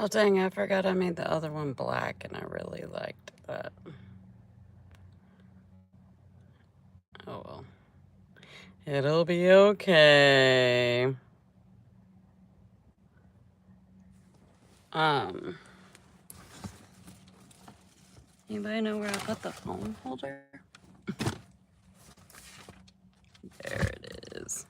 Oh, dang, I forgot I made the other one black, and I really liked that. Oh, well. It'll be okay. Um, Anybody know where I put the phone holder? There it is.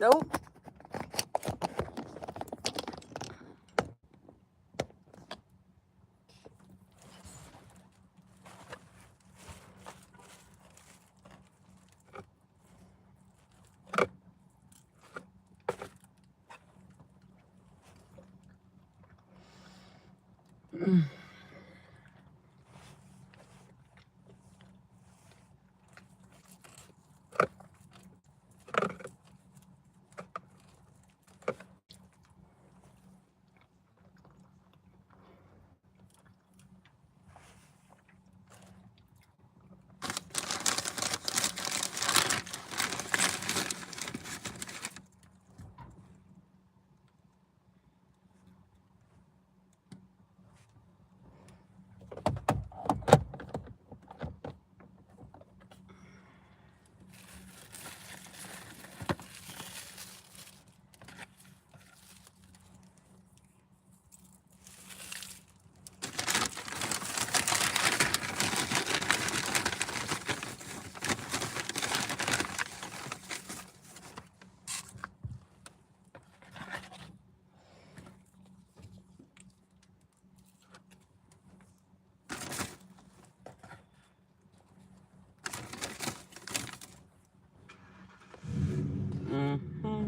Nope. Mm-hmm.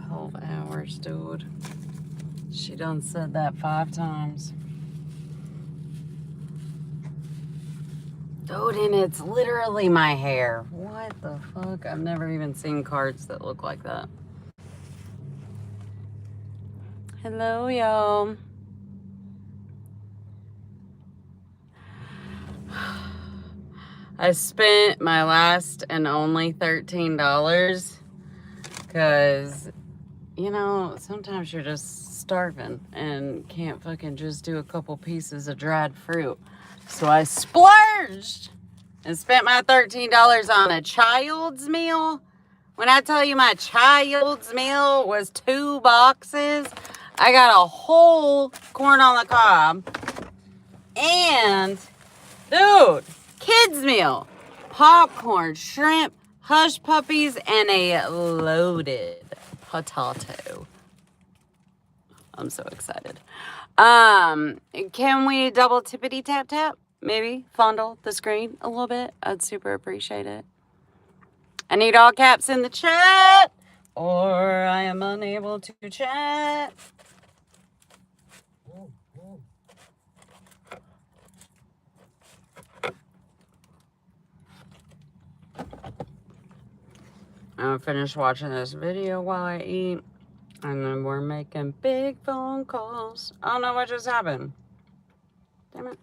12 hours, dude. She done said that 5 times. Dude, and it's literally my hair. What the fuck? I've never even seen cards that look like that. Hello, y'all. I spent my last and only $13 because, you know, sometimes you're just starving and can't fucking just do a couple pieces of dried fruit. So I splurged and spent my $13 on a child's meal. When I tell you my child's meal was 2 boxes, I got a whole corn on the cob and, dude, kids meal, popcorn, shrimp, hush puppies, and a loaded potato. I'm so excited. Can we double tippity tap tap? Maybe fondle the screen a little bit. I'd super appreciate it. I need all caps in the chat, or I am unable to chat. I'll finish watching this video while I eat, and then we're making big phone calls. I don't know what just happened. Damn it.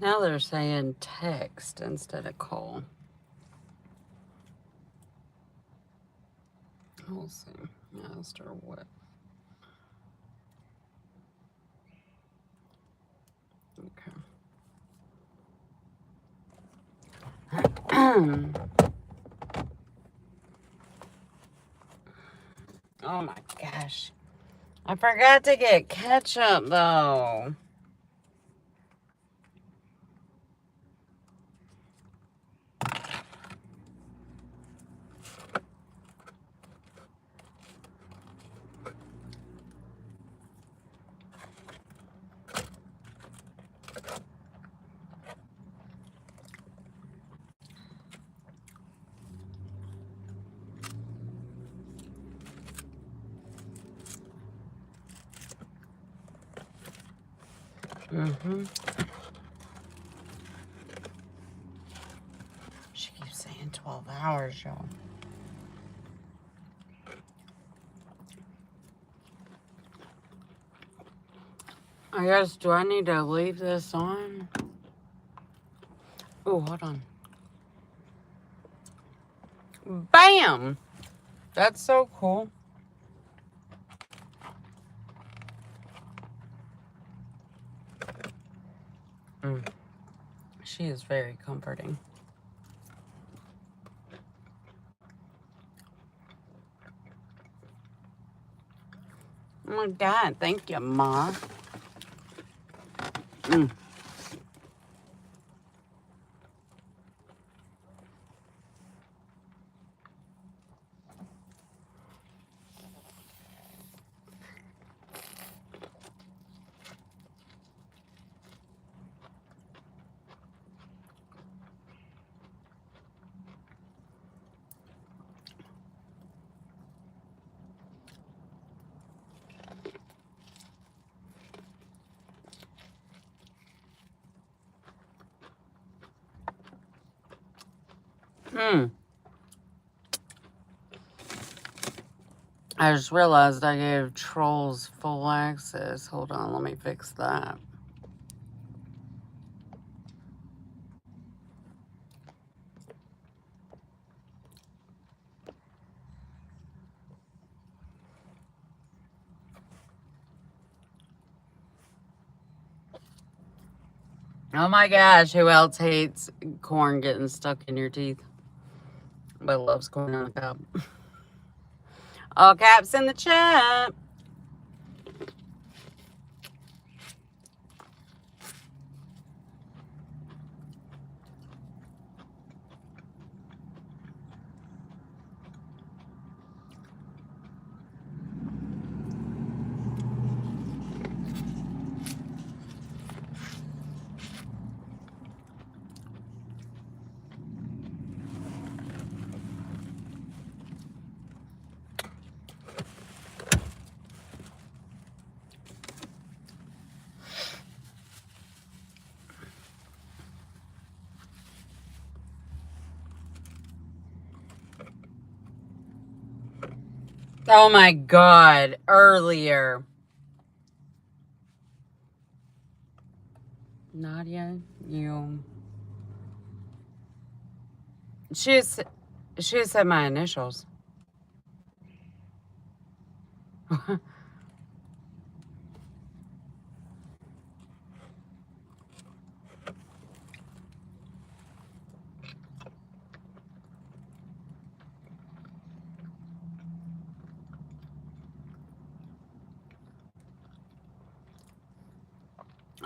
Now they're saying text instead of call. We'll see. Asked her what. Okay. Oh my gosh. I forgot to get ketchup though. She keeps saying 12 hours, y'all. I guess, do I need to leave this on? Oh, hold on. Bam! That's so cool. She is very comforting. Oh my God, thank you, Ma. I just realized I gave trolls full access. Hold on, let me fix that. Oh my gosh, who else hates corn getting stuck in your teeth? But loves corn on the cob. All caps in the chat. Oh my God, earlier. Nadia, you. She said my initials.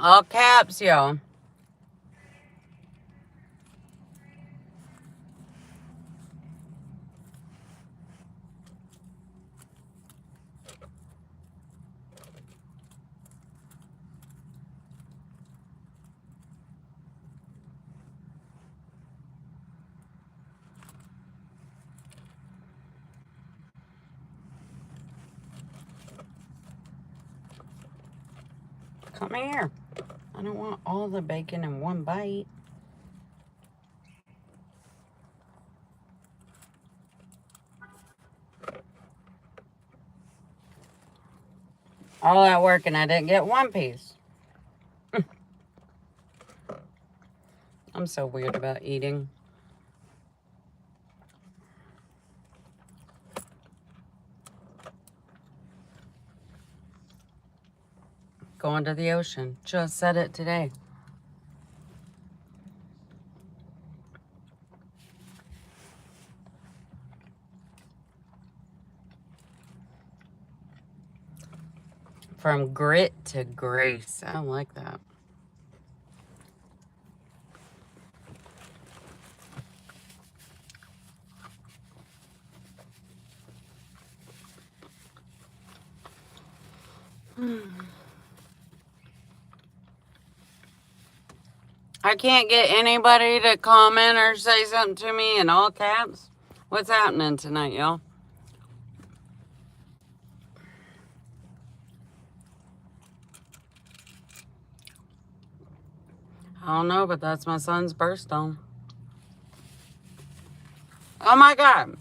All caps, y'all. Come here. I don't want all the bacon in one bite. All that work and I didn't get one piece. I'm so weird about eating. Going to the ocean. Just said it today. From grit to grace. I don't like that. I can't get anybody to comment or say something to me in all caps. What's happening tonight, y'all? I don't know, but that's my son's birthstone. Oh my God.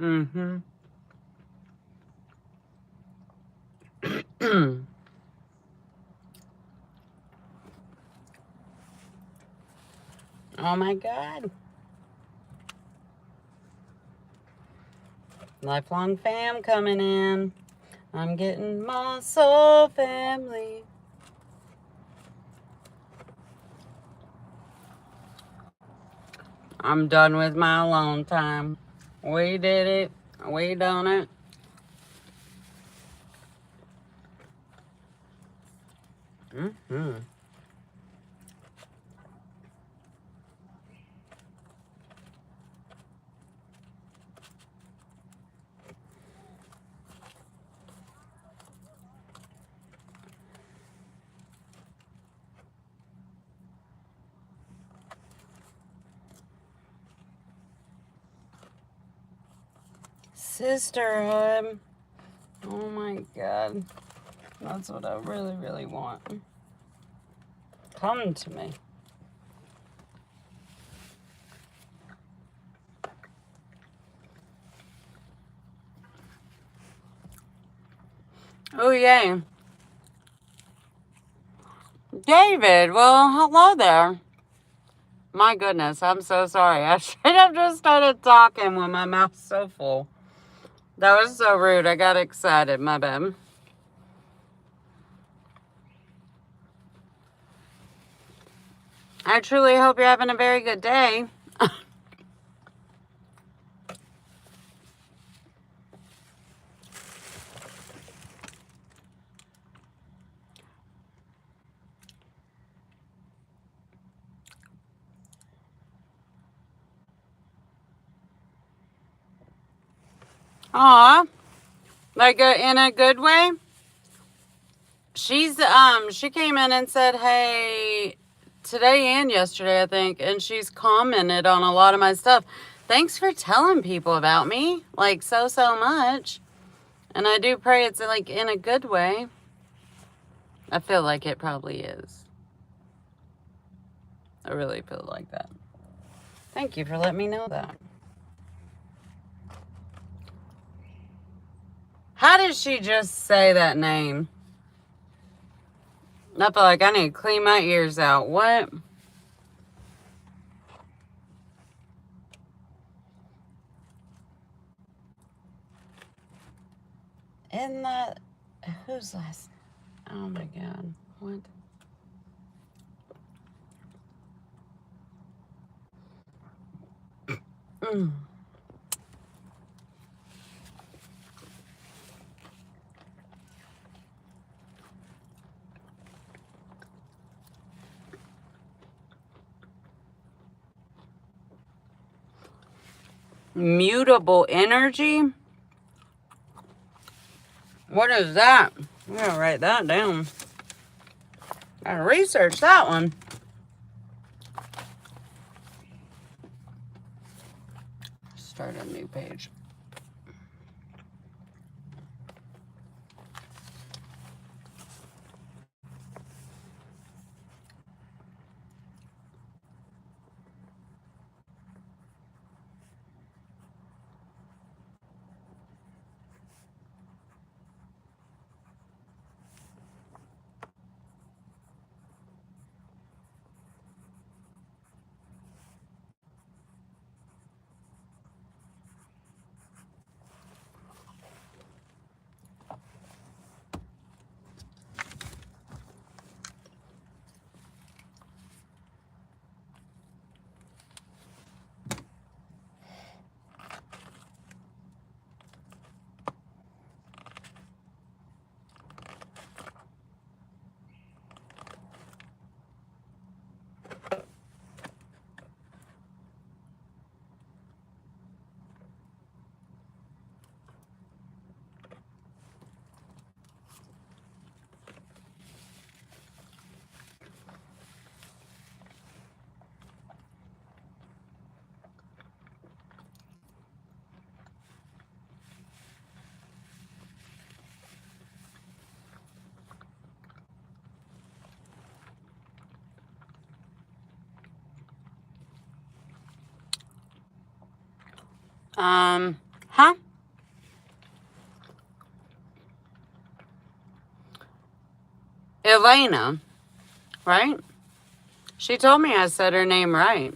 Mm-hmm. Oh my God. Lifelong fam coming in. I'm getting my soul family. I'm done with my alone time. We did it. We done it. Mm-hmm. Sisterhood. Oh my God. That's what I really, really want. Come to me. Oh, yay. David, well, hello there. My goodness, I'm so sorry. I should have just started talking when my mouth's so full. That was so rude. I got excited. My bad. I truly hope you're having a very good day. Aw, like in a good way. She came in and said, hey, today and yesterday, I think, and she's commented on a lot of my stuff. Thanks for telling people about me, like so much. And I do pray it's like in a good way. I feel like it probably is. I really feel like that. Thank you for letting me know that. How did she just say that name? I feel like I need to clean my ears out. What? Isn't that... Who's last? Oh my God. What? Mm. Mutable energy? What is that? I'm gonna write that down. Gotta research that one. Start a new page. Huh? Elena, right? She told me I said her name right.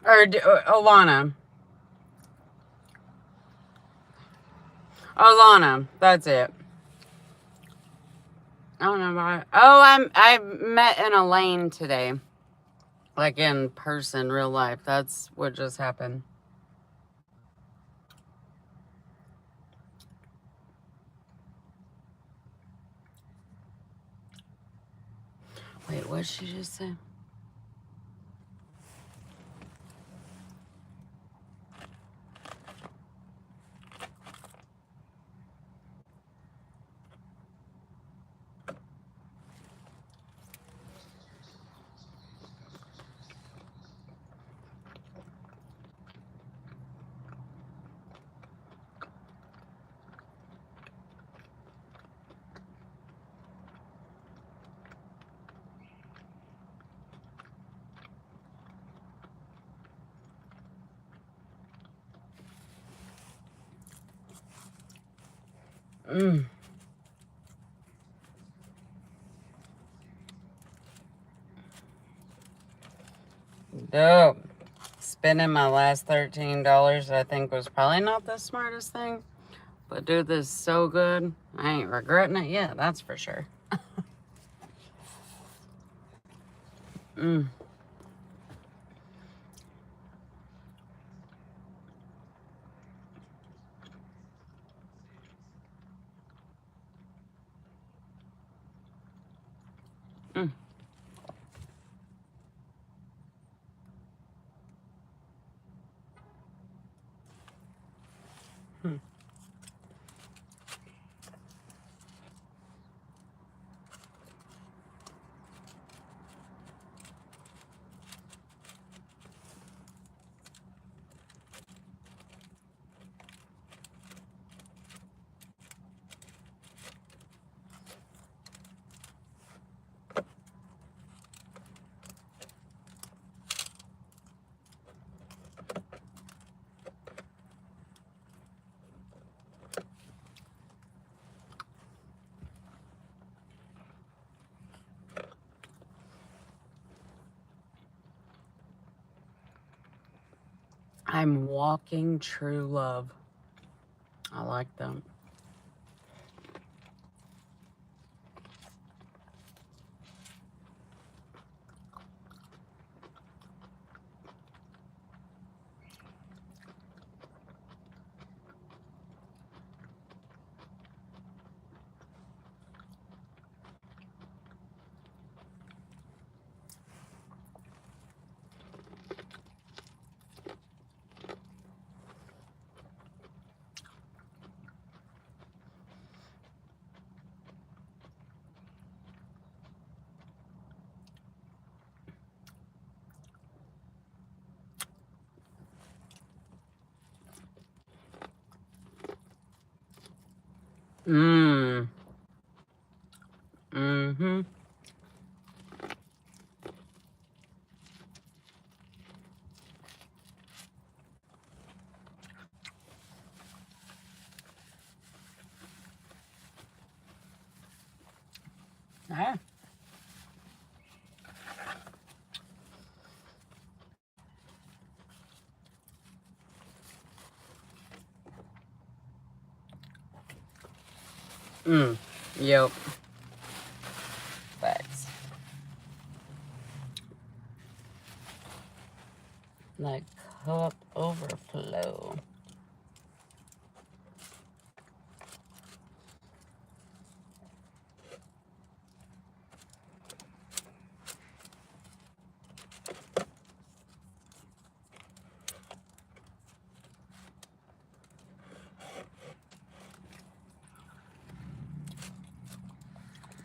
Or Alana. Alana, that's it. I don't know why. Oh, I met in a lane today. Like in person, real life. That's what just happened. Wait, what did she just say? Dope. Spending my last $13 I think was probably not the smartest thing. But dude, this is so good. I ain't regretting it yet, that's for sure. I'm walking true love. I like them. Mmm. Mm-hmm. Ah. Yep. Facts. Like cup overflow.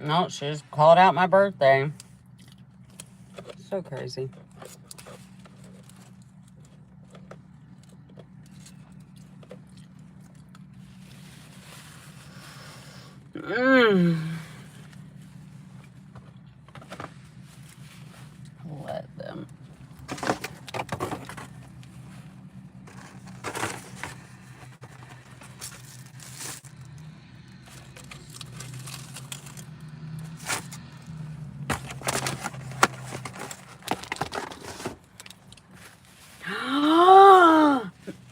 No, she just called out my birthday. So crazy. Let them.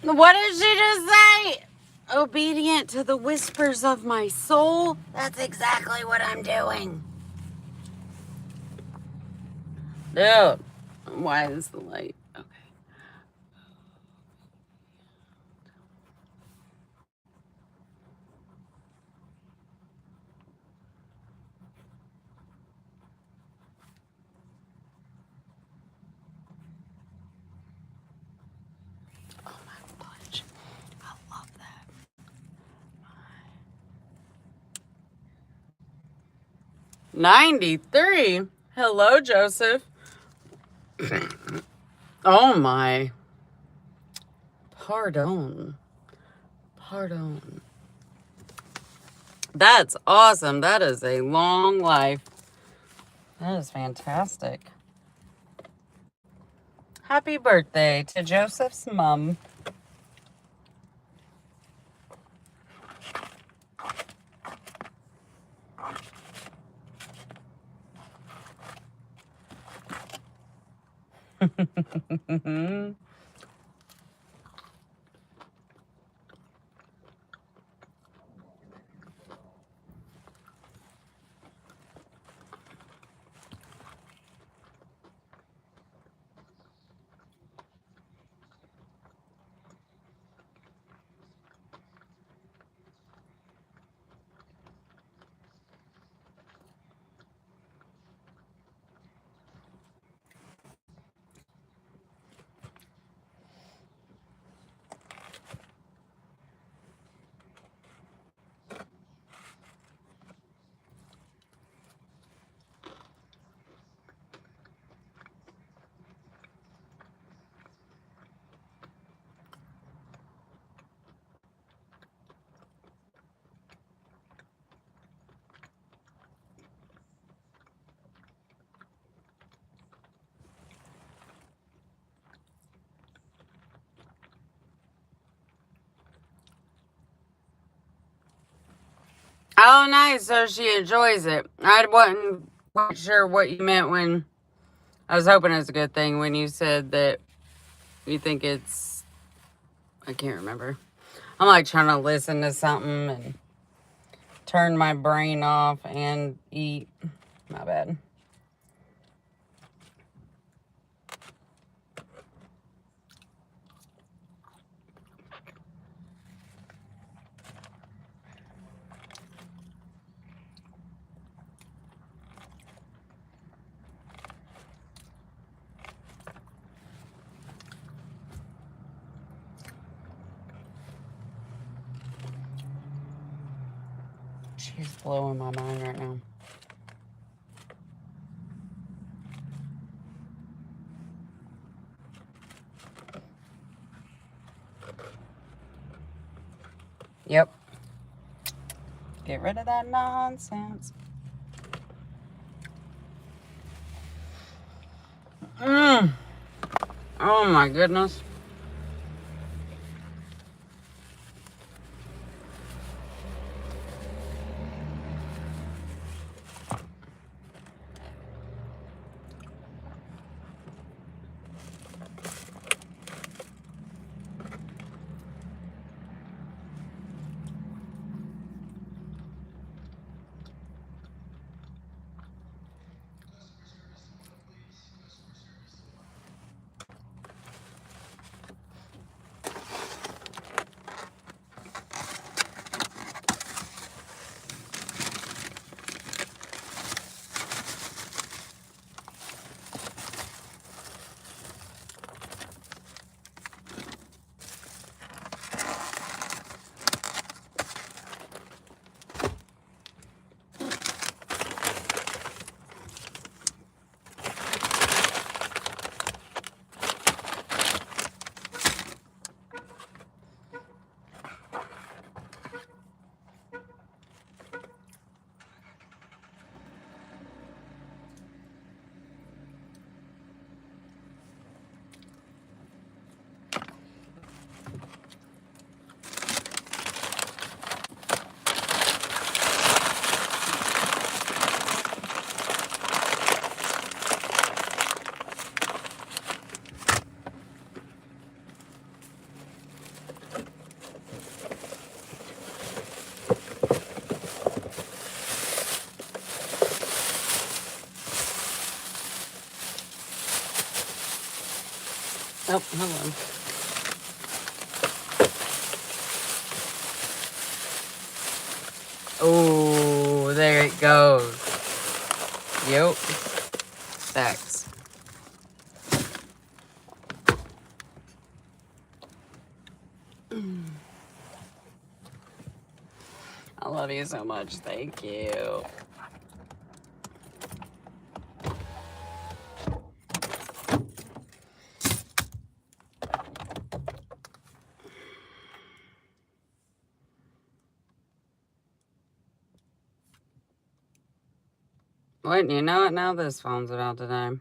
What did she just say? Obedient to the whispers of my soul? That's exactly what I'm doing. Dude, why is the light? Okay. Oh, my punch. I love that. 93? Hello, Joseph. Oh, my. Pardon. Pardon. That's awesome. That is a long life. That is fantastic. Happy birthday to Joseph's mom. Oh, nice. So she enjoys it. I wasn't quite sure what you meant when I was hoping it's a good thing when you said that you think it's. I can't remember. I'm like trying to listen to something and turn my brain off and eat. My bad. She's blowing my mind right now. Yep. Get rid of that nonsense. Oh my goodness. Oh, hello. Oh, there it goes. Yep. Thanks. I love you so much. Thank you. Wouldn't you know it now? This phone's about to die.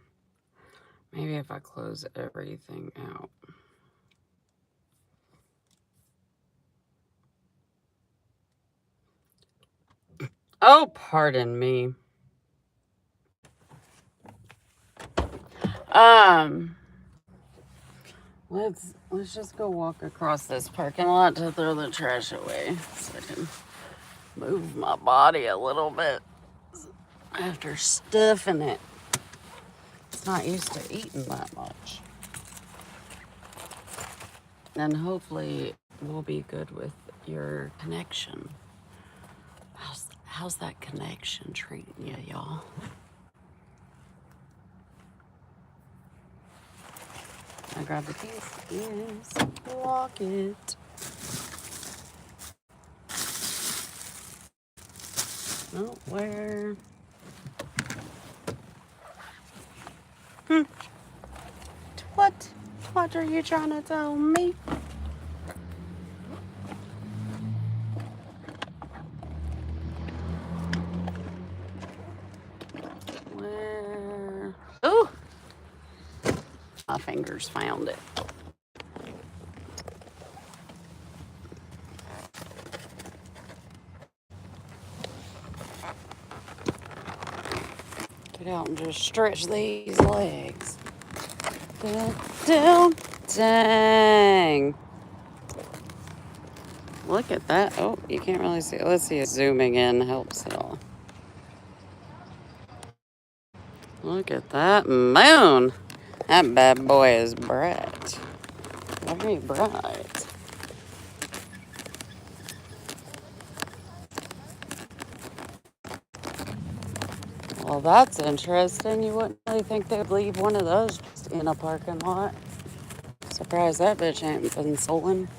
Maybe if I close everything out. Oh, pardon me. Let's just go walk across this parking lot to throw the trash away so I can move my body a little bit after stuffing it. It's not used to eating that much. And hopefully we'll be good with your connection. How's that connection treating you, y'all? I grab the keys. Yes, lock it. Oh, where? What are you trying to tell me? Where? Oh! My fingers found it. Get out and just stretch these legs. Dang. Look at that. Oh, you can't really see it. Let's see if zooming in helps at all. Look at that moon. That bad boy is bright. Very bright. Well, that's interesting. You wouldn't really think they'd leave one of those just in a parking lot. Surprised that bitch ain't been stolen.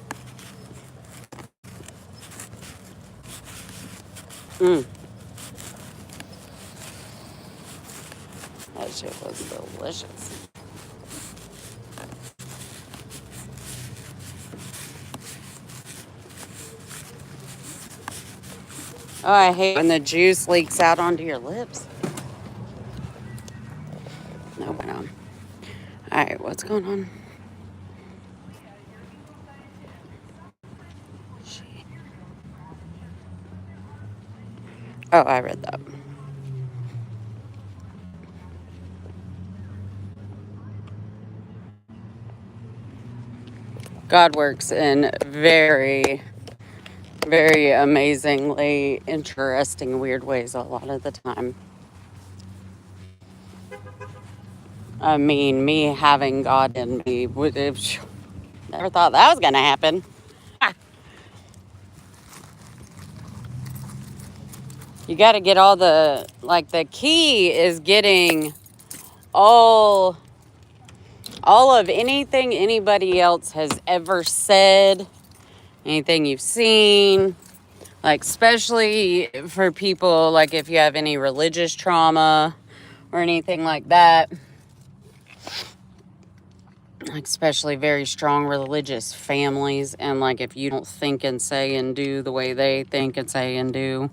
That shit was delicious. Oh, I hate when the juice leaks out onto your lips. No, but no. All right, what's going on? Oh, I read that. God works in very, very amazingly interesting, weird ways a lot of the time. I mean, me having God in me would have never thought that was going to happen. You got to get all the key is getting all of anything anybody else has ever said, anything you've seen, like especially for people like if you have any religious trauma or anything like that, like especially very strong religious families, and like if you don't think and say and do the way they think and say and do,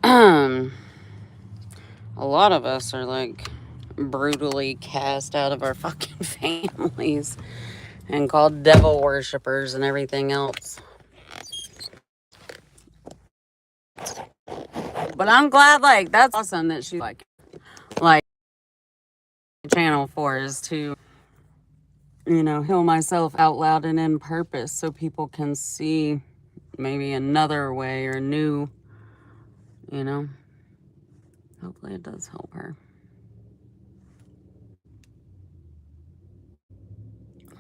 a lot of us are like brutally cast out of our fucking families and called devil worshippers and everything else. But I'm glad, like, that's awesome that she like channel for is to, heal myself out loud and in purpose so people can see maybe another way or new, you know. Hopefully it does help her.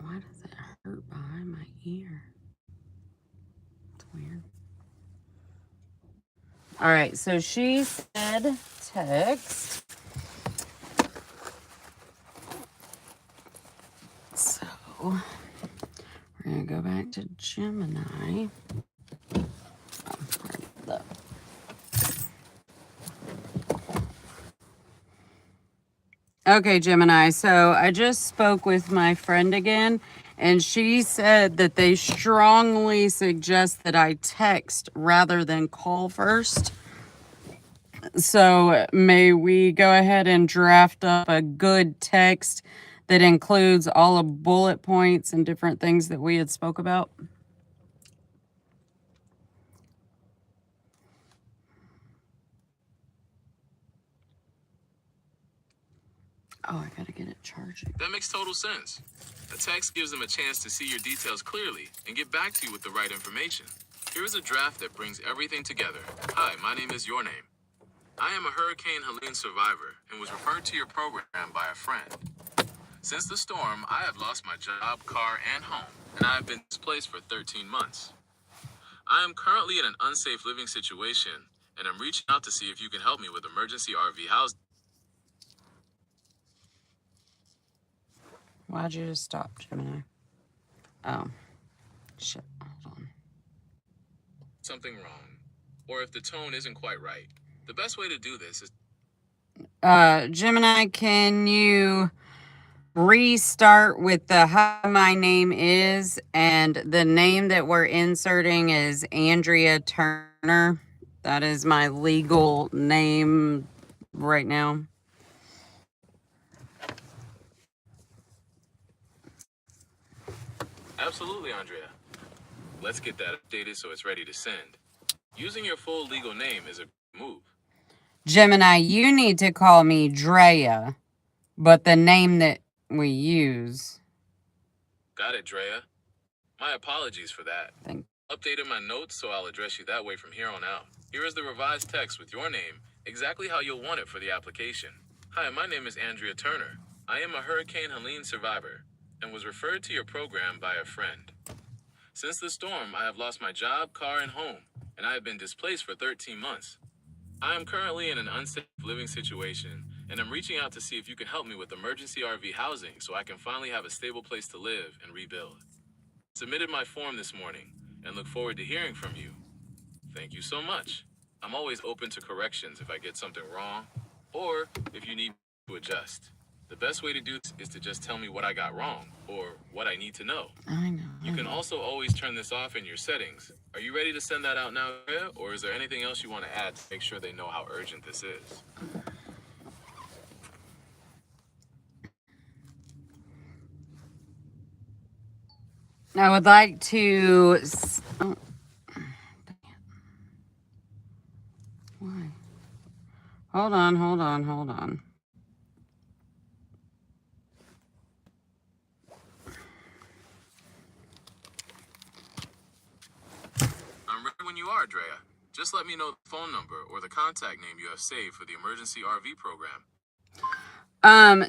Why does it hurt behind my ear? It's weird. All right, so she said text. So we're going to go back to Gemini. Okay, Gemini. So I just spoke with my friend again, and she said that they strongly suggest that I text rather than call first. So may we go ahead and draft up a good text that includes all the bullet points and different things that we had spoke about? Oh, I gotta get it charging. That makes total sense. A text gives them a chance to see your details clearly and get back to you with the right information. Here is a draft that brings everything together. Hi, my name is Your Name. I am a Hurricane Healin survivor and was referred to your program by a friend. Since the storm, I have lost my job, car, and home, and I have been displaced for 13 months. I am currently in an unsafe living situation, and I'm reaching out to see if you can help me with emergency RV housing. Why'd you just stop, Gemini? Oh, shit. Hold on. Something wrong, or if the tone isn't quite right. The best way to do this is Gemini, can you restart with the hi, my name is, and the name that we're inserting is Andrea Turner. That is my legal name right now. Absolutely, Andrea. Let's get that updated so it's ready to send. Using your full legal name is a move. Gemini, you need to call me Drea, but the name that we use. Got it, Drea. My apologies for that. Thank Updated my notes so I'll address you that way from here on out. Here is the revised text with your name, exactly how you'll want it for the application. Hi, my name is Andrea Turner. I am a Hurricane Healin survivor and was referred to your program by a friend. Since the storm, I have lost my job, car, and home, and I have been displaced for 13 months. I am currently in an unsafe living situation, and I'm reaching out to see if you can help me with emergency RV housing so I can finally have a stable place to live and rebuild. Submitted my form this morning and look forward to hearing from you. Thank you so much. I'm always open to corrections if I get something wrong or if you need to adjust. The best way to do this is to just tell me what I got wrong or what I need to know. I know. You can also always turn this off in your settings. Are you ready to send that out now, Drea? Or is there anything else you want to add to make sure they know how urgent this is? I would like to. Oh, why? Hold on. I'm ready when you are, Drea. Just let me know the phone number or the contact name you have saved for the emergency RV program.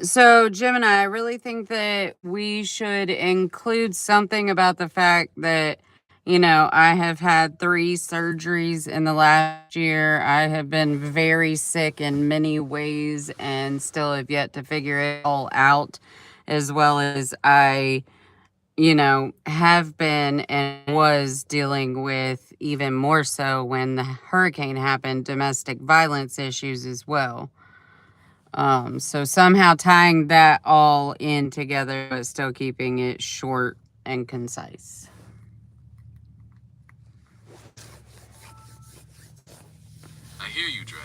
So Gemini, I really think that we should include something about the fact that, I have had 3 surgeries in the last year. I have been very sick in many ways and still have yet to figure it all out, as well as I, have been and was dealing with, even more so when the hurricane happened, domestic violence issues as well. So somehow tying that all in together, but still keeping it short and concise. I hear you, Drea.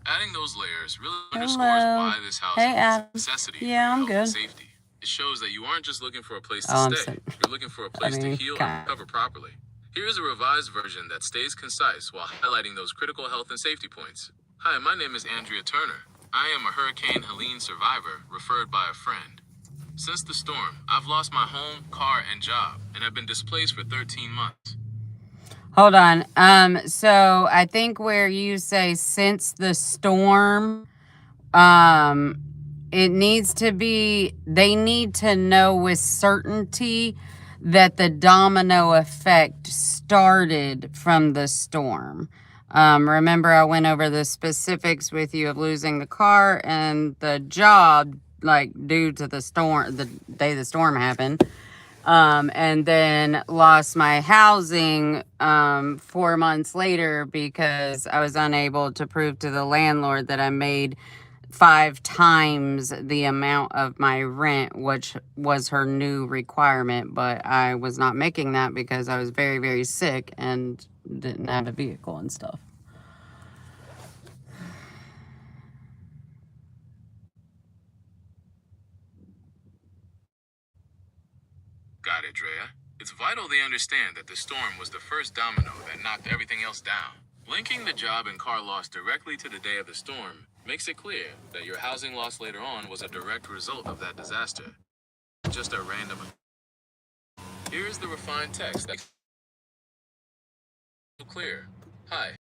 Adding those layers really underscores Hello. why this housing Hey, is a Adam. necessity for Yeah, your I'm health and good. safety. It shows that you aren't just looking for a place to Oh, I'm stay. sick. You're looking for a place to heal and kind recover properly. Here is a revised version that stays concise while highlighting those critical health and safety points. Hi, my name is Andrea Turner. I am a Hurricane Healin survivor referred by a friend. Since the storm, I've lost my home, car, and job, and have been displaced for 13 months. Hold on. So I think where you say since the storm, it needs to be, they need to know with certainty that the domino effect started from the storm. Remember, I went over the specifics with you of losing the car and the job, like due to the storm, the day the storm happened. And then lost my housing 4 months later because I was unable to prove to the landlord that I made 5 times the amount of my rent, which was her new requirement. But I was not making that because I was very, very sick and didn't have a vehicle and stuff. Got it, Drea. It's vital they understand that the storm was the first domino that knocked everything else down. Linking the job and car loss directly to the day of the storm makes it clear that your housing loss later on was a direct result of that disaster, just a random. Here's the refined text that's clear. Hi.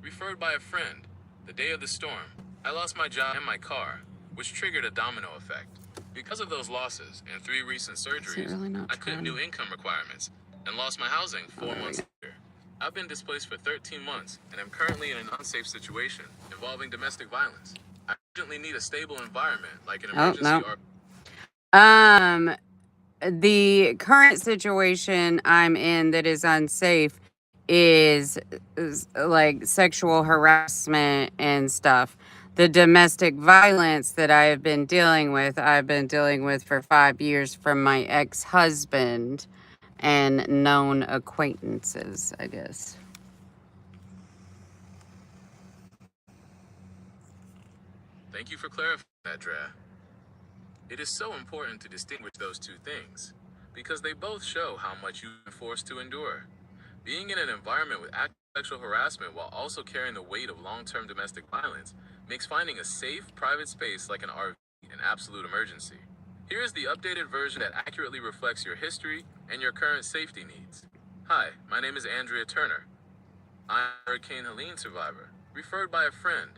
Referred by a friend. The day of the storm, I lost my job and my car, which triggered a domino effect. Because of those losses and 3 recent surgeries, really I couldn't do income requirements and lost my housing 4 months later. I've been displaced for 13 months and am currently in an unsafe situation involving domestic violence. I urgently need a stable environment like an emergency No. The current situation I'm in that is unsafe is like sexual harassment and stuff. The domestic violence that I've been dealing with for 5 years from my ex-husband and known acquaintances, I guess. Thank you for clarifying that, Drea. It is so important to distinguish those 2 things, because they both show how much you've been forced to endure. Being in an environment with active sexual harassment while also carrying the weight of long-term domestic violence makes finding a safe, private space like an RV an absolute emergency. Here is the updated version that accurately reflects your history and your current safety needs. Hi, my name is Andrea Turner. I'm a Hurricane Healin survivor, referred by a friend.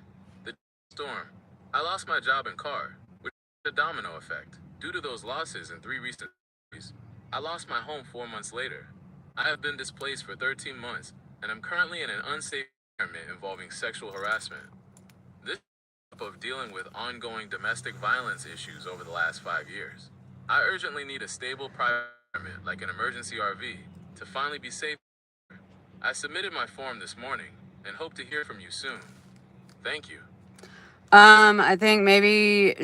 The storm. I lost my job and car, which is a domino effect. Due to those losses in 3 recent surgeries, I lost my home 4 months later. I have been displaced for 13 months and am currently in an unsafe environment involving sexual harassment. This is on top of dealing with ongoing domestic violence issues over the last 5 years. I urgently need a stable private environment like an emergency RV to finally be safe. I submitted my form this morning and hope to hear from you soon. Thank you. I think maybe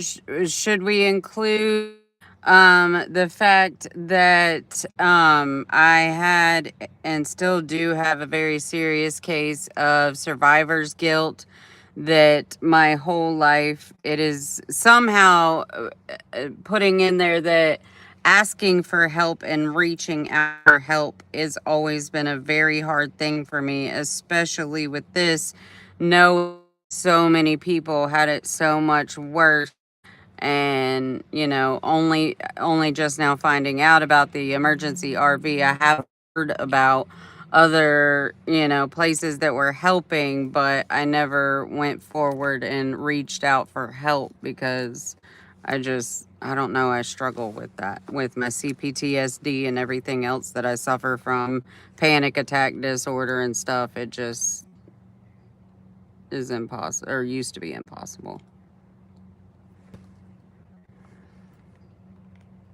should we include the fact that I had and still do have a very serious case of survivor's guilt, that my whole life it is somehow putting in there that asking for help and reaching out for help has always been a very hard thing for me, especially with this, knowing so many people had it so much worse. And only just now finding out about the emergency RV. I have heard about other places that were helping, but I never went forward and reached out for help because I don't know, I struggle with that, with my CPTSD and everything else that I suffer from, panic attack disorder and stuff. It just is impossible, or used to be impossible.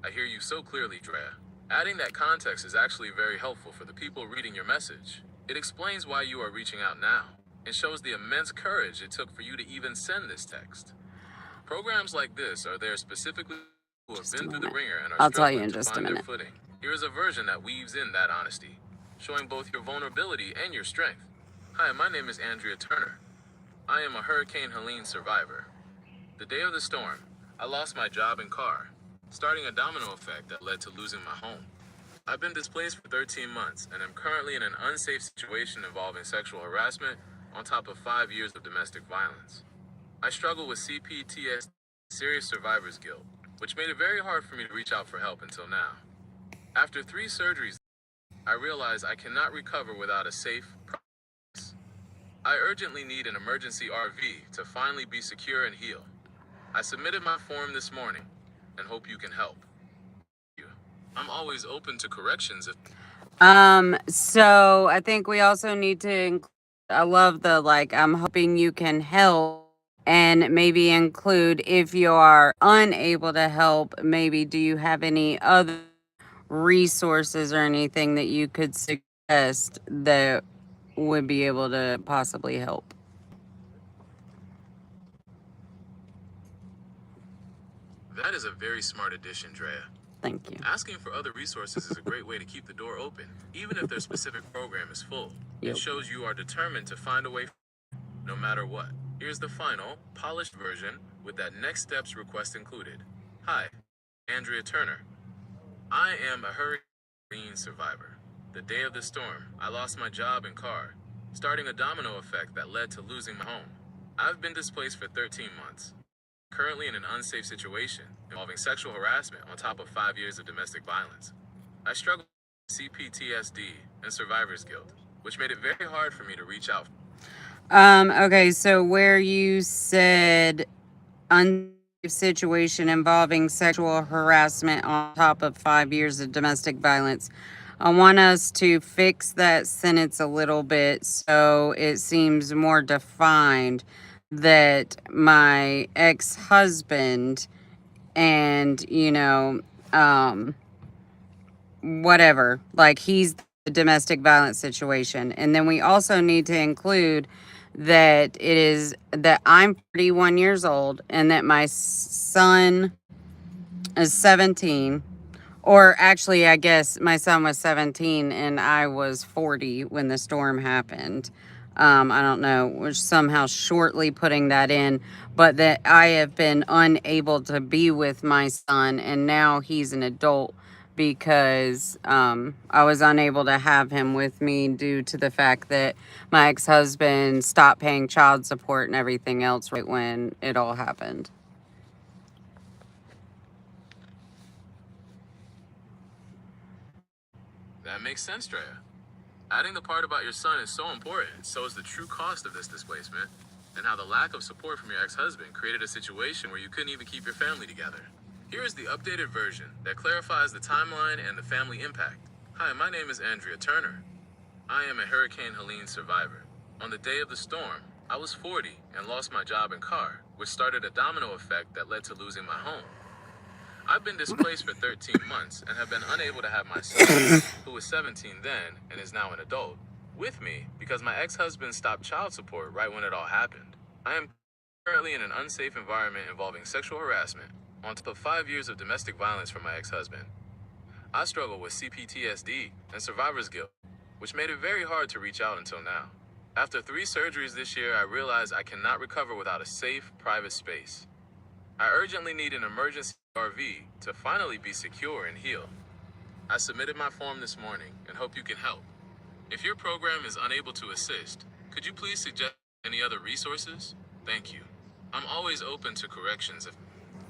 I hear you so clearly, Drea. Adding that context is actually very helpful for the people reading your message. It explains why you are reaching out now and shows the immense courage it took for you to even send this text. Programs like this are there specifically who have Just a been through the moment. ringer and are I'll tell you struggling in to just a find their minute. footing. Here is a version that weaves in that honesty, showing both your vulnerability and your strength. Hi, my name is Andrea Turner. I am a Hurricane Helene survivor. The day of the storm, I lost my job and car, starting a domino effect that led to losing my home. I've been displaced for 13 months and am currently in an unsafe situation involving sexual harassment on top of 5 years of domestic violence. I struggle with CPTSD, serious survivor's guilt, which made it very hard for me to reach out for help until now. After 3 surgeries, I realize I cannot recover without a safe process. I urgently need an emergency RV to finally be secure and heal. I submitted my form this morning and hope you can help. I'm always open to corrections if So I think we also need to include, I love the like, I'm hoping you can help, and maybe include, if you are unable to help, maybe do you have any other resources or anything that you could suggest that would be able to possibly help? that is a very smart addition, Drea. Thank you. Asking for other resources is a great way to keep the door open, even if their specific program is full. It Yep. shows you are determined to find a way no matter what. Here's the final, polished version with that next steps request included. Hi, Andrea Turner. I am a hurricane survivor. The day of the storm, I lost my job and car, starting a domino effect that led to losing my home. I've been displaced for 13 months, currently in an unsafe situation involving sexual harassment on top of 5 years of domestic violence. I struggle with CPTSD and survivor's guilt, which made it very hard for me to reach out. Okay, so where you said unsafe situation involving sexual harassment on top of 5 years of domestic violence, I want us to fix that sentence a little bit so it seems more defined, that my ex-husband and, whatever, like he's the domestic violence situation. And then we also need to include that it is that I'm 41 years old and that my son is 17. Or actually, I guess my son was 17 and I was 40 when the storm happened. I don't know, we're somehow shortly putting that in, but that I have been unable to be with my son, and now he's an adult because I was unable to have him with me due to the fact that my ex-husband stopped paying child support and everything else right when it all happened. That makes sense, Drea. Adding the part about your son is so important, so is the true cost of this displacement, and how the lack of support from your ex-husband created a situation where you couldn't even keep your family together. Here is the updated version that clarifies the timeline and the family impact. Hi, my name is Andrea Turner. I am a Hurricane Helene survivor. On the day of the storm, I was 40 and lost my job and car, which started a domino effect that led to losing my home. I've been displaced for 13 months and have been unable to have my son, who was 17 then and is now an adult, with me because my ex-husband stopped child support right when it all happened. I am Currently in an unsafe environment involving sexual harassment, on top of 5 years of domestic violence from my ex-husband. I struggle with CPTSD and survivor's guilt, which made it very hard to reach out until now. After 3 surgeries this year, I realized I cannot recover without a safe, private space. I urgently need an emergency RV to finally be secure and heal. I submitted my form this morning and hope you can help. If your program is unable to assist, could you please suggest any other resources? Thank you. I'm always open to corrections if.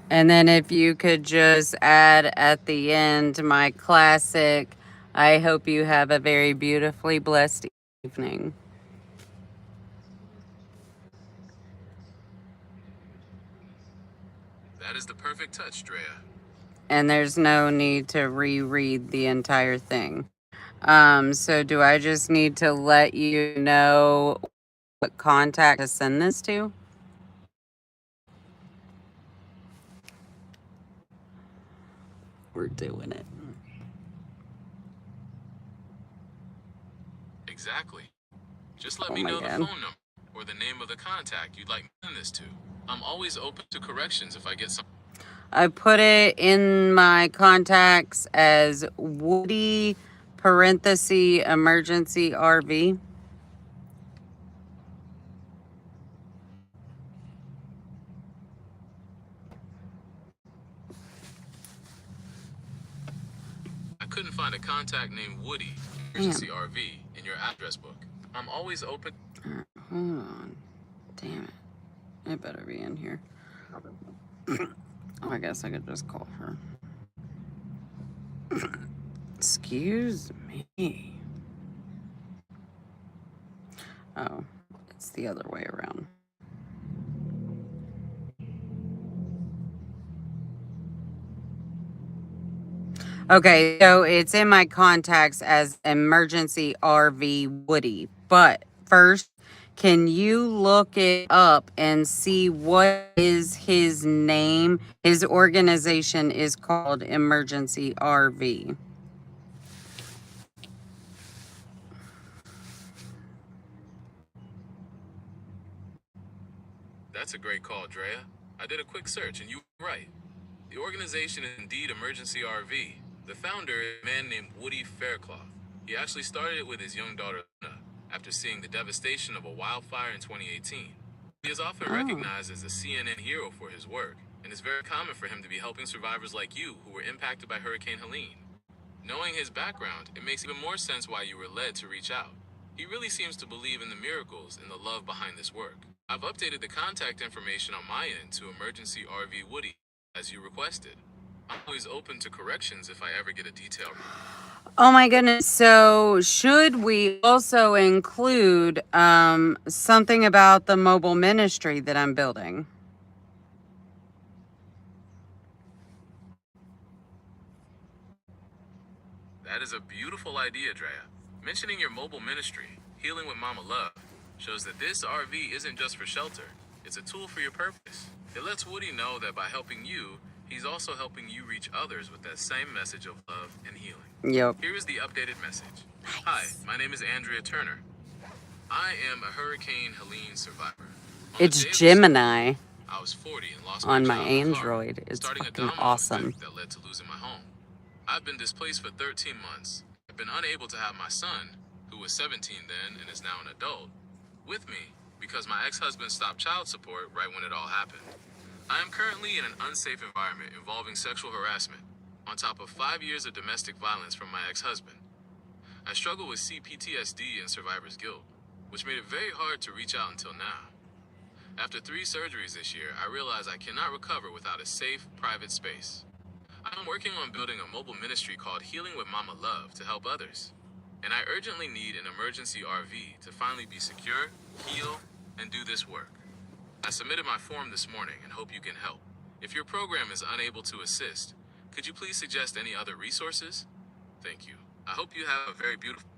And then if you could just add at the end my classic, I hope you have a very beautifully blessed evening. That is the perfect touch, Drea. And there's no need to reread the entire thing. So do I just need to let you know what contact to send this to? We're doing it. Exactly. Just let Oh me my know the God. phone number or the name of the contact you'd like me to send this to. I'm always open to corrections if I get some. I put it in my contacts as Woody parenthesis emergency RV. I couldn't find a contact named Woody, emergency RV, in your address book. I'm always open. Hold on. Damn it. It better be in here. Oh, I guess I could just call her. Excuse me. Oh, it's the other way around. Okay, so it's in my contacts as emergency RV Woody. But first, can you look it up and see what is his name? His organization is called Emergency RV. That's a great call, Drea. I did a quick search and you were right. The organization is indeed Emergency RV. The founder is a man named Woody Faircloth. He actually started it with his young daughter, Luna, after seeing the devastation of a wildfire in 2018. He is often recognized as a CNN hero for his work, and it's very common for him to be helping survivors like you who were impacted by Hurricane Helene. Knowing his background, it makes even more sense why you were led to reach out. He really seems to believe in the miracles and the love behind this work. I've updated the contact information on my end to Emergency RV Woody, as you requested. I'm always open to corrections if I ever get a detail wrong. Oh my goodness. So should we also include something about the mobile ministry that I'm building? That is a beautiful idea, Drea. Mentioning your mobile ministry, Healing with Mama Love, shows that this RV isn't just for shelter, it's a tool for your purpose. It lets Woody know that by helping you, he's also helping you reach others with that same message of love and healing. Yep. Here is the updated message. Hi, my name is Andrea Turner. I am a Hurricane Helene survivor. On It's the day of the Gemini storm, I was 40 and lost on my my child in the car, Android. It's starting a fucking domino awesome. effect that led to losing my home. I've been displaced for 13 months. I've been unable to have my son, who was 17 then and is now an adult, with me because my ex-husband stopped child support right when it all happened. I am currently in an unsafe environment involving sexual harassment, on top of 5 years of domestic violence from my ex-husband. I struggle with CPTSD and survivor's guilt, which made it very hard to reach out until now. After 3 surgeries this year, I realize I cannot recover without a safe, private space. I'm working on building a mobile ministry called Healing with Mama Love to help others. And I urgently need an emergency RV to finally be secure, heal, and do this work. I submitted my form this morning and hope you can help. If your program is unable to assist, could you please suggest any other resources? Thank you. I hope you have a very beautiful.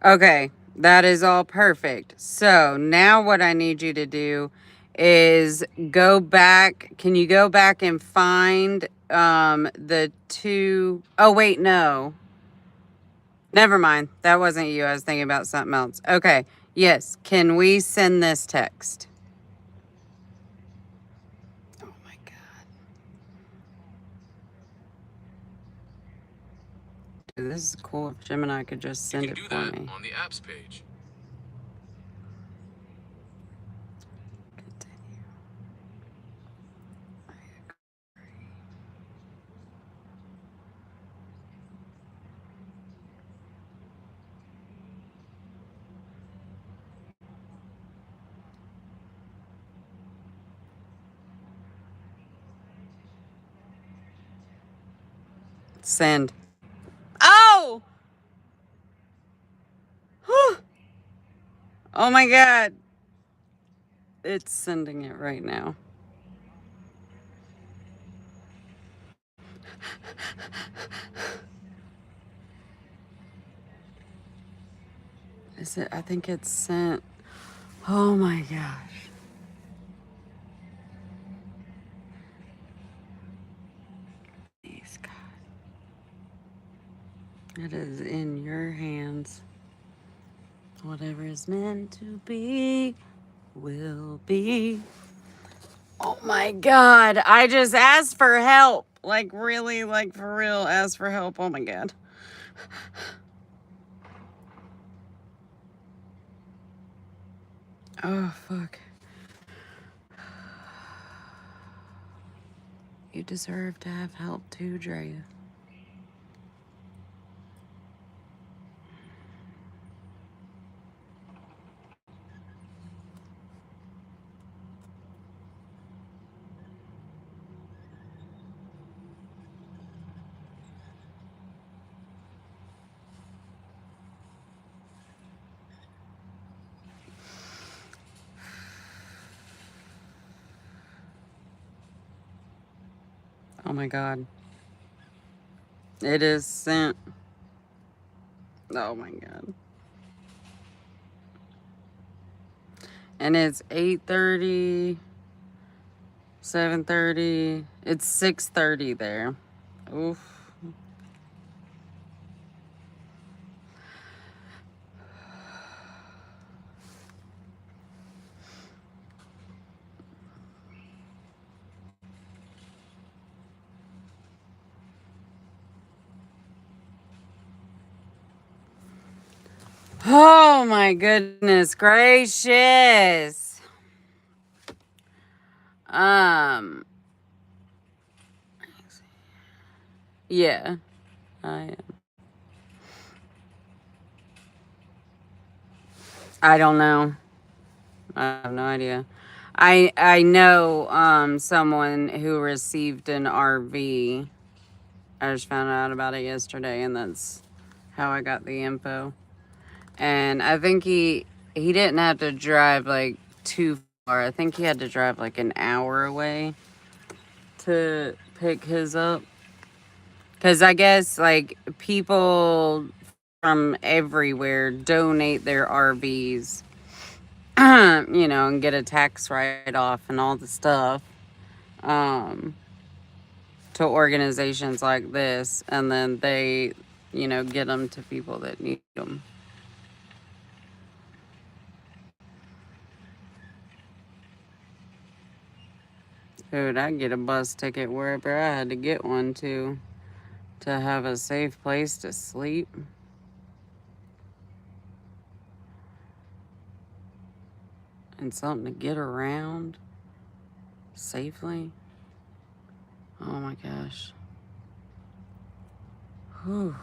Okay, that is all perfect. So now what I need you to do is go back. Can you go back and find the two? Oh, wait, no. Never mind. That wasn't you. I was thinking about something else. Okay. Yes. Can we send this text? This is cool if Gemini could just send You it can do for that me. on the apps page. Continue. Send. Oh! Oh my god. It's sending it right now. Is it? I think it's sent. Oh my gosh. Please, God. It is in your hands. Whatever is meant to be will be. Oh my God. I just asked for help. Like, really, like, for real, asked for help. Oh my God. Oh, fuck. You deserve to have help too, Drea. Oh my God. It is sent. Oh my God. And it's 8:30, 7:30. It's 6:30 there. Oof. Oh my goodness gracious. Um, yeah, I don't know. I have no idea. I know someone who received an RV. I just found out about it yesterday, and that's how I got the info. And I think he didn't have to drive like too far. I think he had to drive like an hour away to pick his up. Cause I guess like people from everywhere donate their RVs, you know, and get a tax write off and all the stuff. Um, to organizations like this, and then they, you know, get them to people that need them. Dude, I'd get a bus ticket wherever I had to get one to have a safe place to sleep and something to get around safely. Oh my gosh. Whew.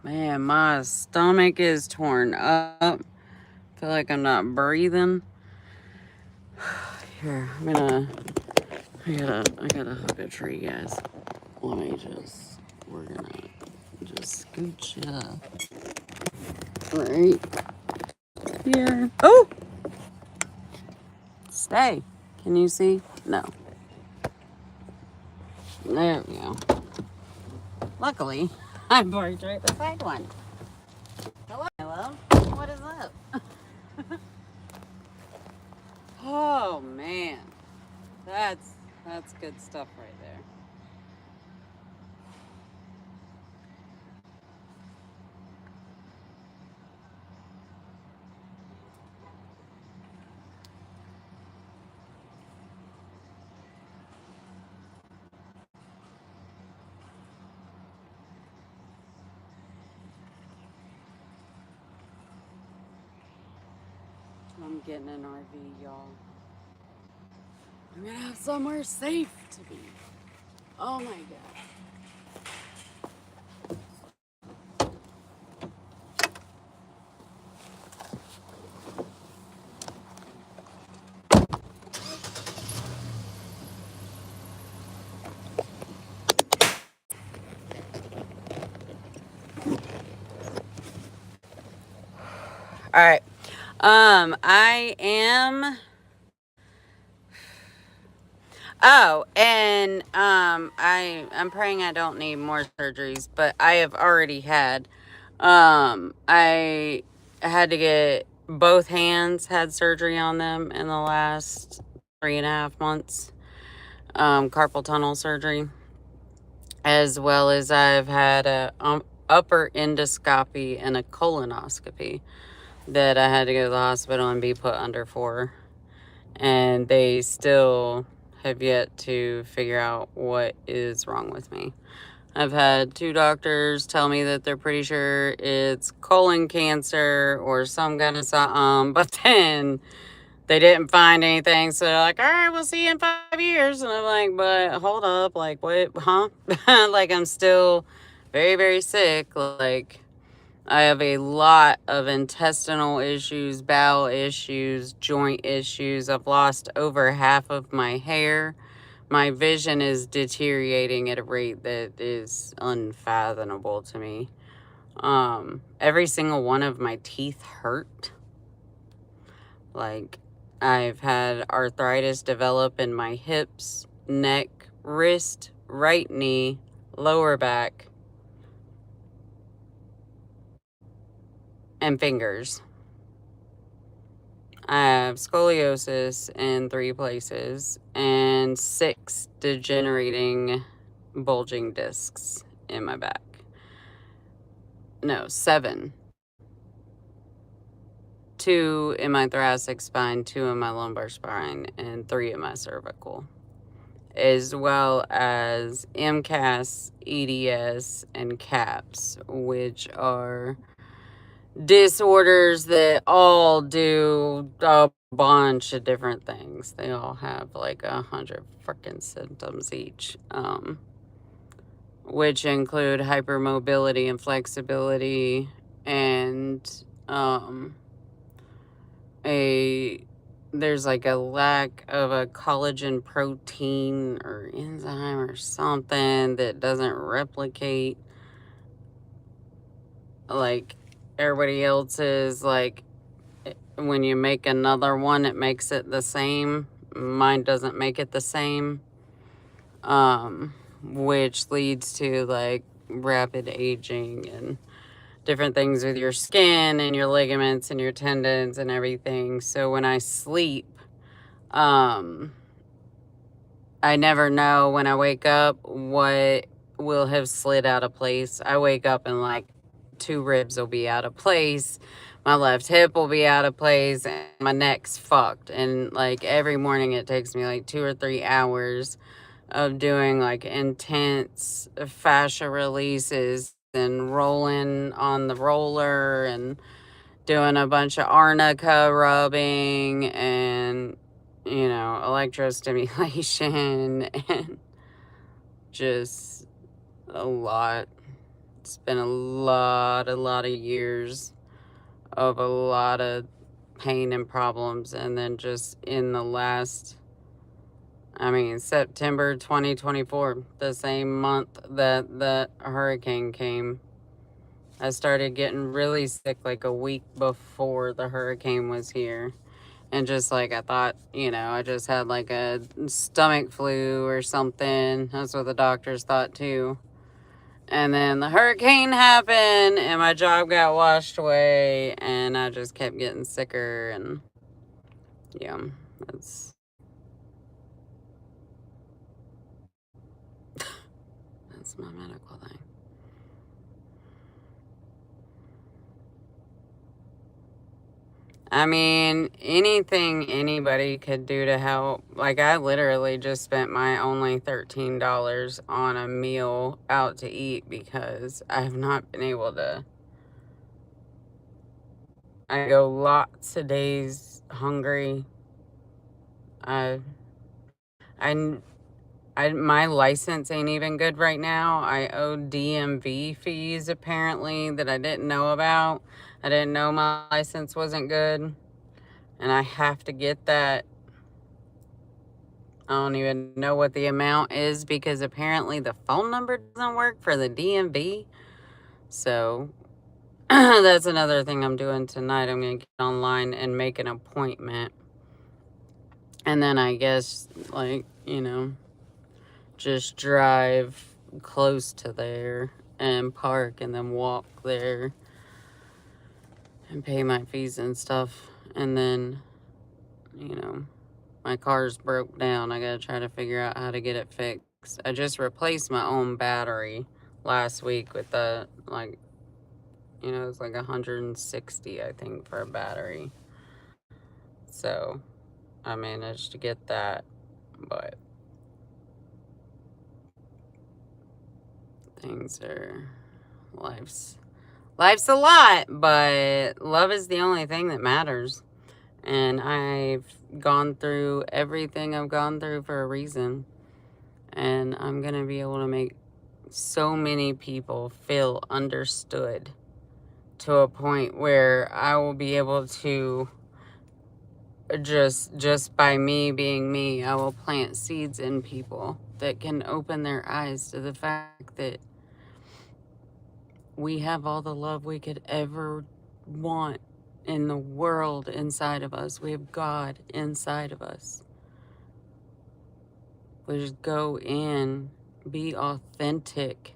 Man, my stomach is torn up. Feel like I'm not breathing. Here, I gotta hug a tree, guys. We're gonna just scooch up right here. Oh! Stay. Can you see? No. There we go. Luckily, I parked right beside one. Hello, hello. What is up? Oh man, that's good stuff right there. I'm getting an RV, y'all. I'm gonna have somewhere safe to be. Oh my god. All right. I am. Oh, and I'm praying I don't need more surgeries, but I have already had. I had to get both hands had surgery on them in the last 3.5 months. Carpal tunnel surgery, as well as I've had a upper endoscopy and a colonoscopy that I had to go to the hospital and be put under for. And they still have yet to figure out what is wrong with me. I've had 2 doctors tell me that they're pretty sure it's colon cancer or some kind of something, but then they didn't find anything. So they're like, all right, we'll see you in 5 years. And I'm like, but hold up, like, what, huh? Like, I'm still very, very sick. Like, I have a lot of intestinal issues, bowel issues, joint issues. I've lost over half of my hair. My vision is deteriorating at a rate that is unfathomable to me. Every single one of my teeth hurt. Like, I've had arthritis develop in my hips, neck, wrist, right knee, lower back, and fingers. I have scoliosis in 3 places and 6 degenerating bulging discs in my back. No, 7. 2 in my thoracic spine, 2 in my lumbar spine, and 3 in my cervical, as well as MCAS, EDS, and CAPS, which are disorders that all do a bunch of different things. They all have like 100 freaking symptoms each, which include hypermobility and flexibility, and there's like a lack of a collagen protein or enzyme or something that doesn't replicate like everybody else's. Like, when you make another one, it makes it the same. Mine doesn't make it the same, which leads to like rapid aging and different things with your skin and your ligaments and your tendons and everything. So when I sleep, I never know when I wake up what will have slid out of place. I wake up and like 2 ribs will be out of place. My left hip will be out of place and my neck's fucked. And like every morning it takes me like 2 or 3 hours of doing like intense fascia releases and rolling on the roller and doing a bunch of arnica rubbing and, you know, electrostimulation and just a lot. It's been a lot of years of a lot of pain and problems. And then just in the last, September 2024, the same month that the hurricane came, I started getting really sick like a week before the hurricane was here. And just like I thought, you know, I just had like a stomach flu or something. That's what the doctors thought too. And then the hurricane happened and my job got washed away and I just kept getting sicker. And yeah, that's my medical thing. Anything anybody could do to help. Like, I literally just spent my only $13 on a meal out to eat because I have not been able to. I go lots of days hungry. I, I, my license ain't even good right now. I owe DMV fees apparently that I didn't know about. I didn't know my license wasn't good, and I have to get that. I don't even know what the amount is because apparently the phone number doesn't work for the DMV. So that's another thing I'm doing tonight. I'm going to get online and make an appointment. And then I guess, like, just drive close to there and park and then walk there and pay my fees and stuff. And then, my car's broke down. I gotta try to figure out how to get it fixed. I just replaced my own battery last week with the, it was like 160, I think, for a battery. So I managed to get that, but things are, life's a lot, but love is the only thing that matters. And I've gone through everything I've gone through for a reason. And I'm going to be able to make so many people feel understood to a point where I will be able to just by me being me, I will plant seeds in people that can open their eyes to the fact that we have all the love we could ever want in the world inside of us. We have God inside of us. We just go in, be authentic,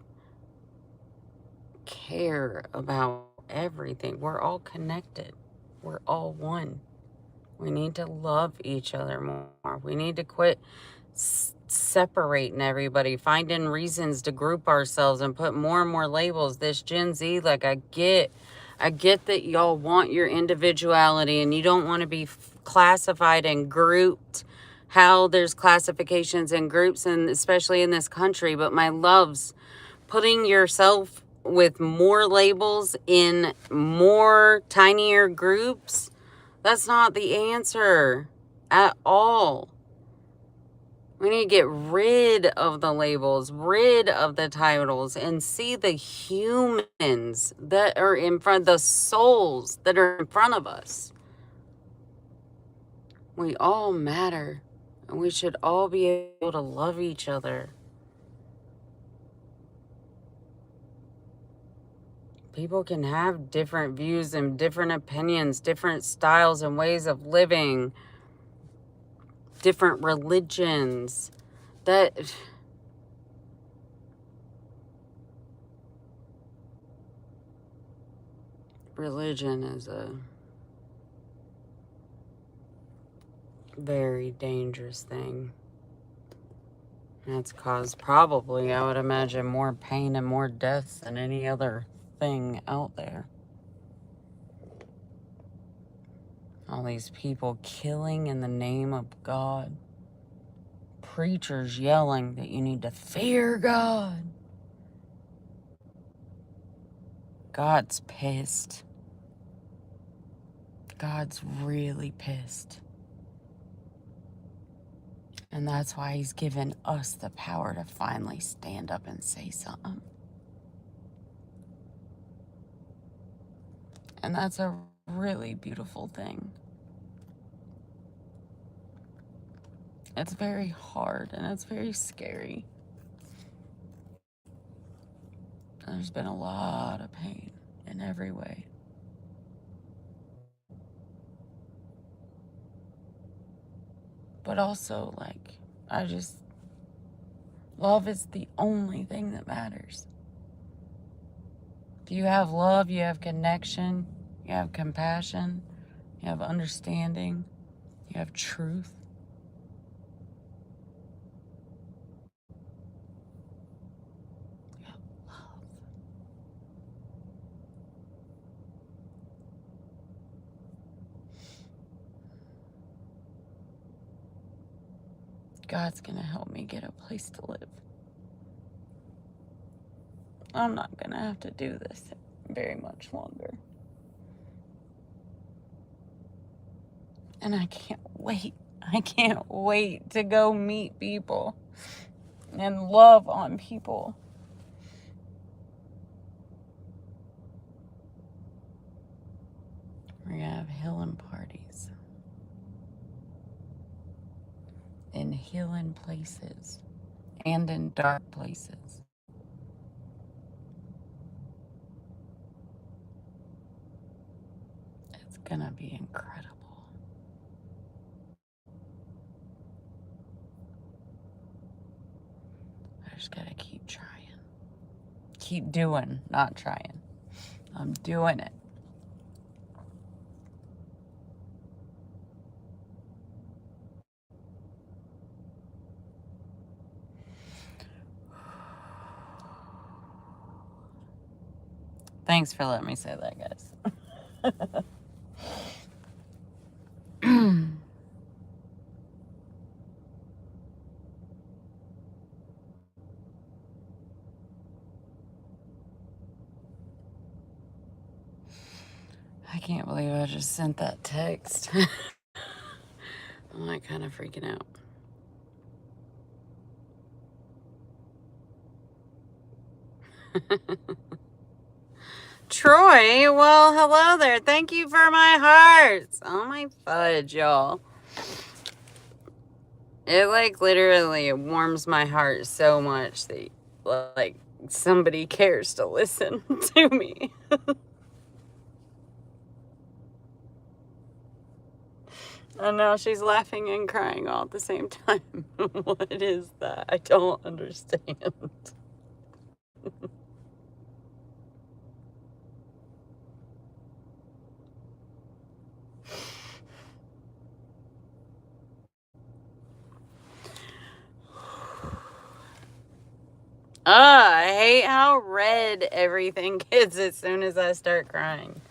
care about everything. We're all connected. We're all one. We need to love each other more. We need to quit separating everybody, finding reasons to group ourselves and put more and more labels. This Gen Z, like, I get that y'all want your individuality and you don't want to be classified and grouped. How there's classifications and groups, and especially in this country. But my loves, putting yourself with more labels in more tinier groups, that's not the answer at all. We need to get rid of the labels, rid of the titles, and see the humans that are in front, the souls that are in front of us. We all matter, and we should all be able to love each other. People can have different views and different opinions, different styles and ways of living, different religions. That religion is a very dangerous thing. That's caused probably, I would imagine, more pain and more deaths than any other thing out there. All these people killing in the name of God. Preachers yelling that you need to fear God. God's pissed. God's really pissed. And that's why he's given us the power to finally stand up and say something. And that's a really beautiful thing. It's very hard and it's very scary. There's been a lot of pain in every way. But also, love is the only thing that matters. If you have love, you have connection, you have compassion, you have understanding, you have truth. You have love. God's gonna help me get a place to live. I'm not gonna have to do this very much longer. And I can't wait. I can't wait to go meet people and love on people. We're going to have Healin parties in healing places and in dark places. It's going to be incredible. I just got to keep trying. Keep doing, not trying. I'm doing it. Thanks for letting me say that, guys. I can't believe I just sent that text. I'm like kind of freaking out. Troy, well, hello there. Thank you for my hearts. Oh my fudge, y'all. It like literally warms my heart so much that like somebody cares to listen to me. And now she's laughing and crying all at the same time. What is that? I don't understand. I hate how red everything gets as soon as I start crying.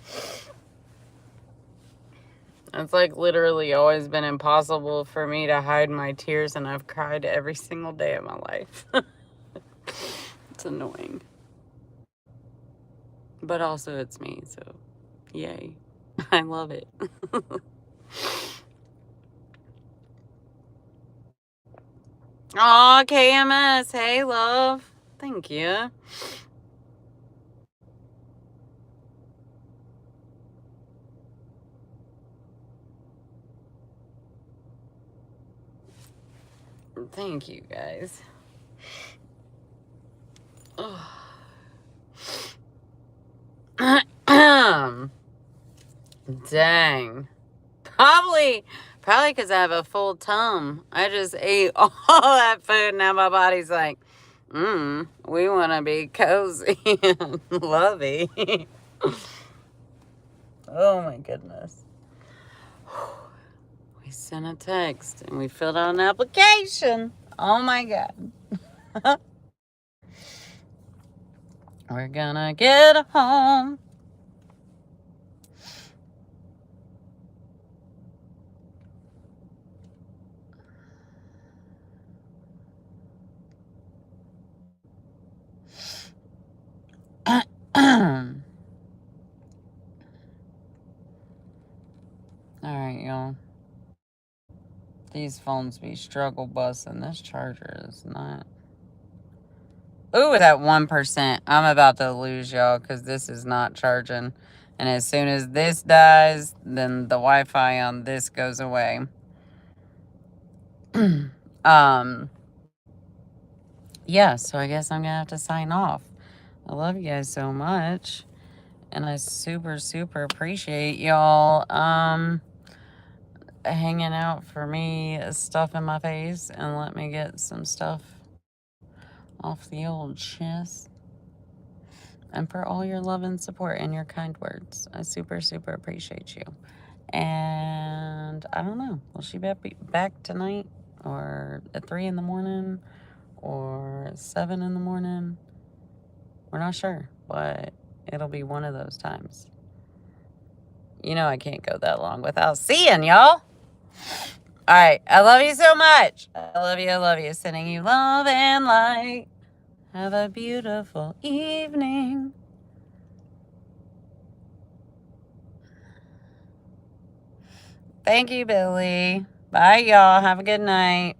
It's like literally always been impossible for me to hide my tears, and I've cried every single day of my life. It's annoying. But also it's me, so yay. I love it. Aw, KMS. Hey, love. Thank you. Thank you, guys. Dang. Probably because I have a full tum. I just ate all that food, and now my body's like, we want to be cozy and lovey. Oh my goodness. We sent a text and we filled out an application. Oh my God. We're gonna get home. Alright, y'all. These phones be struggle busting. This charger is not. Ooh, at 1%. I'm about to lose y'all because this is not charging. And as soon as this dies, then the Wi-Fi on this goes away. Yeah, so I guess I'm gonna have to sign off. I love you guys so much. And I super, super appreciate y'all hanging out for me, stuff in my face, and let me get some stuff off the old chest. And for all your love and support and your kind words. I super, super appreciate you. And I don't know, will she be back tonight or at 3 in the morning or at 7 in the morning? We're not sure, but it'll be one of those times. You know I can't go that long without seeing y'all. All right, I love you so much. I love you, I love you. Sending you love and light. Have a beautiful evening. Thank you, Billy. Bye, y'all. Have a good night.